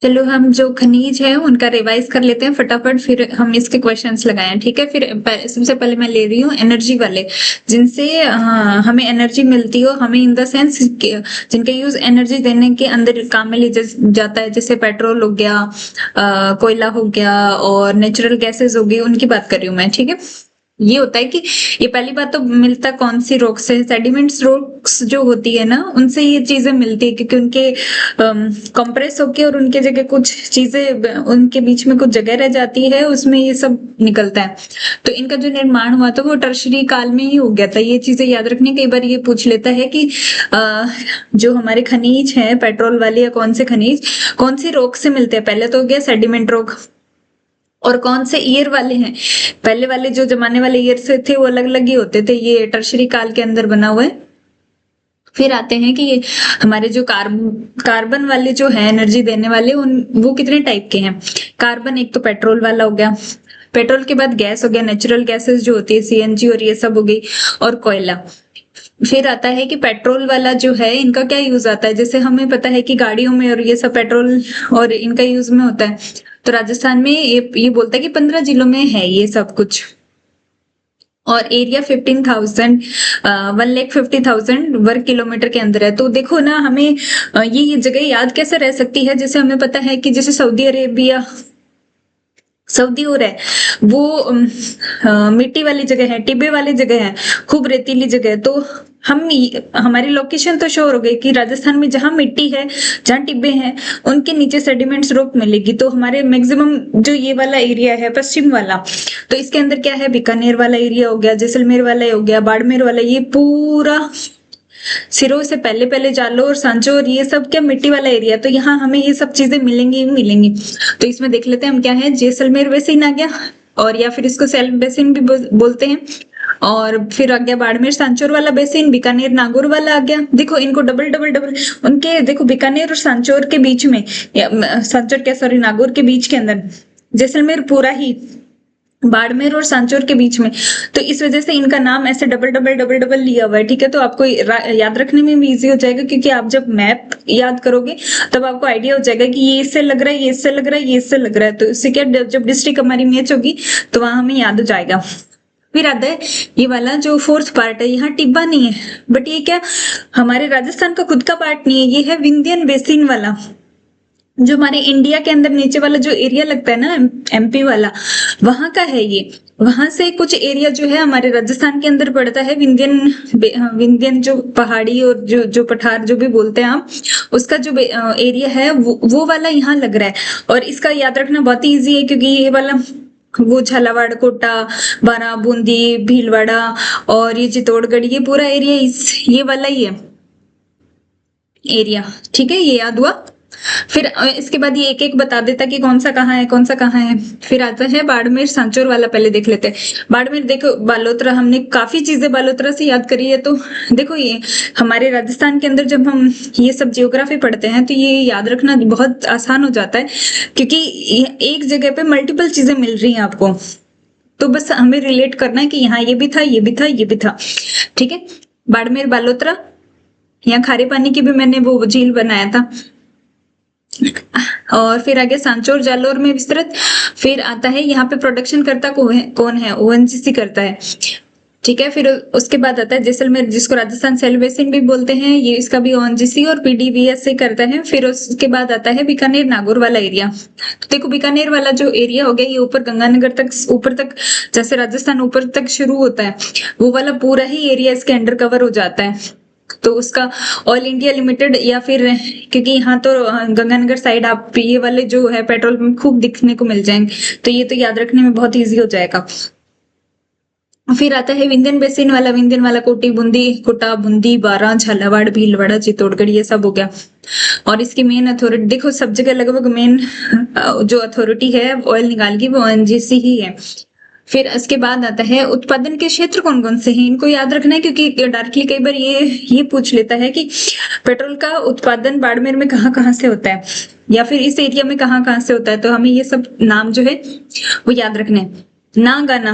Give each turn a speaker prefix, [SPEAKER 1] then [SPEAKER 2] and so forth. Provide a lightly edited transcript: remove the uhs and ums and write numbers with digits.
[SPEAKER 1] चलो हम जो खनिज है उनका रिवाइज कर लेते हैं फटाफट, फिर हम इसके क्वेश्चंस लगाएं, ठीक है। फिर सबसे पहले मैं ले रही हूँ एनर्जी वाले, जिनसे हमें एनर्जी मिलती हो, हमें इन द सेंस जिनका यूज एनर्जी देने के अंदर काम में लिया जाता है, जैसे पेट्रोल हो गया, कोयला हो गया और नेचुरल गैसेस हो गई, उनकी बात कर रही हूँ मैं, ठीक है। ये होता है कि ये पहली बात तो मिलता कौन सी रॉक से, सेडिमेंट्स रॉक्स जो होती है ना, उनसे ये चीजें मिलती है, क्योंकि उनके कंप्रेस होके और उनके जगह कुछ चीजें, उनके बीच में कुछ जगह रह जाती है, उसमें ये सब निकलता है। तो इनका जो निर्माण हुआ था वो टर्शरी काल में ही हो गया था। ये चीजें याद रखनी, कई बार ये पूछ लेता है कि जो हमारे खनिज है पेट्रोल वाले या कौन से खनिज कौन सी रॉक से मिलते हैं। पहले तो हो गया सेडिमेंट रॉक, और कौन से ईयर वाले हैं, पहले वाले जो जमाने वाले ईयर से थे वो अलग अलग ही होते थे, ये टर्शरी काल के अंदर बना हुआ है। फिर आते हैं कि ये हमारे जो कार्बन वाले जो है एनर्जी देने वाले, उन वो कितने टाइप के हैं। कार्बन एक तो पेट्रोल वाला हो गया, पेट्रोल के बाद गैस हो गया, नेचुरल गैसेस जो होती है सीएनजी और ये सब हो गई, और कोयला। फिर आता है कि पेट्रोल वाला जो है इनका क्या यूज आता है, जैसे हमें पता है कि गाड़ियों में और ये सब पेट्रोल और इनका यूज में होता है। तो राजस्थान में ये बोलता है कि 15 जिलों में है ये सब कुछ, और एरिया 15,000 1,50,000 वर्ग किलोमीटर के अंदर है। तो देखो ना, हमें ये जगह याद कैसे रह सकती है, जैसे हमें पता है कि जैसे सऊदी अरेबिया, सऊदी हो रहा है वो मिट्टी वाली जगह है, टिब्बे वाली जगह है, खूब रेतीली जगह है। तो हम हमारी लोकेशन तो श्योर हो गई कि राजस्थान में जहां मिट्टी है, जहां टिब्बे हैं, उनके नीचे सेडिमेंट्स रॉक मिलेगी। तो हमारे मैक्सिमम जो ये वाला एरिया है पश्चिम वाला, तो इसके अंदर क्या है, बीकानेर वाला एरिया हो गया, जैसलमेर वाला हो गया, बाड़मेर वाला, ये पूरा सिरों से पहले पहले जालो और सांचो और ये सब क्या मिट्टी वाला एरिया। तो यहाँ हमें ये सब चीजें मिलेंगी ही मिलेंगी। तो इसमें देख लेते हैं हम क्या है, जैसलमेर बेसिन आ गया, और या फिर इसको सेल्फ बेसिन भी बोलते हैं, और फिर आ गया बाड़मेर सांचौर वाला बेसिन, बीकानेर नागौर वाला आ गया। देखो इनको डबल डबल डबल उनके, देखो बीकानेर और सांचौर के बीच में, सांचौर क्या सॉरी नागौर के बीच के अंदर, जैसलमेर पूरा ही बाड़मेर और सांचौर के बीच में। तो इस वजह से इनका नाम ऐसे डबल डबल डबल डबल लिया हुआ है, ठीक है। तो आपको याद रखने में भी इजी हो जाएगा, क्योंकि आप जब मैप याद करोगे तब आपको आइडिया हो जाएगा कि ये इससे लग रहा है, ये इससे लग रहा है, ये इससे लग रहा है। तो इससे क्या, जब डिस्ट्रिक्ट हमारी मैच होगी तो वहां हमें याद हो जाएगा। फिर आता है ये वाला जो फोर्थ पार्ट है, यहाँ टिब्बा नहीं है, बट ये क्या हमारे राजस्थान का खुद का पार्ट नहीं है, ये है विंध्यन बेसिन वाला, जो हमारे इंडिया के अंदर नीचे वाला जो एरिया लगता है ना, एमपी वाला, वहां का है ये। वहां से कुछ एरिया जो है हमारे राजस्थान के अंदर पड़ता है, विंध्यन जो पहाड़ी और जो पठार जो भी बोलते हैं आप, उसका जो एरिया है वो वाला यहाँ लग रहा है। और इसका याद रखना बहुत ही ईजी है, क्योंकि ये वाला वो झालावाड़, कोटा, बारा, बूंदी, भीलवाड़ा और ये चित्तौड़गढ़, ये पूरा एरिया ये वाला ही है एरिया, ठीक है, ये याद हुआ। फिर इसके बाद ये एक एक बता देता कि कौन सा कहाँ है, कौन सा कहाँ है। फिर आता है बाड़मेर सांचौर वाला, पहले देख लेते हैं। बाड़मेर देखो, बालोतरा, हमने काफी चीजें बालोतरा से याद करी है। तो देखो ये हमारे राजस्थान के अंदर जब हम ये सब जियोग्राफी पढ़ते हैं तो ये याद रखना बहुत आसान हो जाता है, क्योंकि एक जगह पे मल्टीपल चीजें मिल रही हैं आपको। तो बस हमें रिलेट करना है कि यहाँ ये भी था, ये भी था, ये भी था, ठीक है। बाड़मेर, बालोतरा, यहाँ खारे पानी की भी मैंने वो झील बनाया था। और फिर आगे सांचौर, जालोर में विस्तृत। फिर आता है यहाँ पे प्रोडक्शन करता कौन है, ओएनजीसी करता है, ठीक है। फिर उसके बाद आता है जैसलमेर, जिसको राजस्थान सेल बेसिन भी बोलते हैं, ये इसका भी ओएनजीसी और पीडीवीएस से करता है। फिर उसके बाद आता है बीकानेर नागौर वाला एरिया। तो देखो बीकानेर वाला जो एरिया हो गया, ये ऊपर गंगानगर तक, ऊपर तक, जैसे राजस्थान ऊपर तक शुरू होता है, वो वाला पूरा ही एरिया इसके अंडर कवर हो जाता है। तो उसका ऑल इंडिया लिमिटेड, या फिर क्योंकि यहाँ तो गंगानगर साइड आप ये वाले जो है पेट्रोल पंप खूब दिखने को मिल जाएंगे, तो ये तो याद रखने में बहुत इजी हो जाएगा। फिर आता है विंध्यन बेसिन वाला, विंध्यन वाला कोटी, बूंदी, कोटा, बूंदी, बारा, झालावाड़, भीलवाड़ा, चित्तौड़गढ़, ये सब हो गया। और इसकी मेन अथॉरिटी देखो, सब जगह लगभग मेन जो अथॉरिटी है ऑयल निकाल की, वो ओएनजीसी ही है। फिर इसके बाद आता है उत्पादन के क्षेत्र कौन कौन से हैं, इनको याद रखना है, क्योंकि डायरेक्टली कई बार ये पूछ लेता है कि पेट्रोल का उत्पादन बाड़मेर में कहाँ कहाँ से होता है, या फिर इस एरिया में कहाँ कहाँ से होता है। तो हमें ये सब नाम जो है वो याद रखने हैं। नागाना,